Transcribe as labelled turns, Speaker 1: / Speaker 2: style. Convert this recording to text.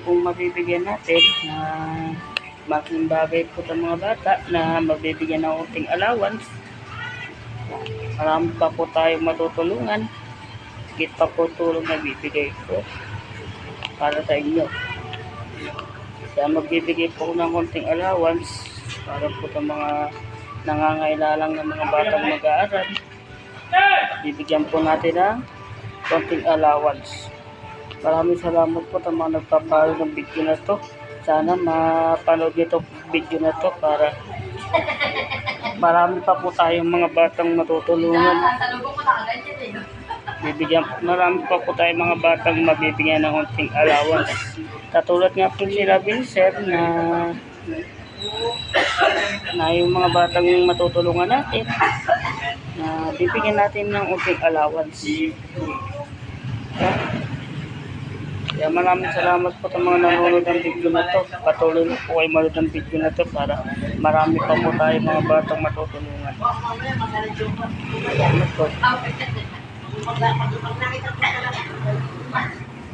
Speaker 1: Kung mabibigyan natin na malaking bagay po sa mga bata na mabibigyan ng unting allowance. Marami pa po tayong matutulungan. Higit pa po tulong na bibigay ko para sa inyo. Kaya magbibigay po ng konting allowance para po sa mga nangangailangan ng mga batang mag-aaral. Bibigyan po natin ng konting allowance. Maraming salamat po sa mga nagpapalo ng video na to. Sana mapanood nyo itong video na to para marami pa po tayong mga batang matutulungan. Marami pa po tayong mga batang mabibigyan ng konting allowance. Katulad nga po sila Vincent na yung mga batang matutulungan natin na bibigyan natin ng konting allowance. Kaya maraming salamat po sa mga nanonood ng video na to. Patuloy na po kayo manood ng video na to para marami pa po tayo mga batang matutulungan. Salamat po.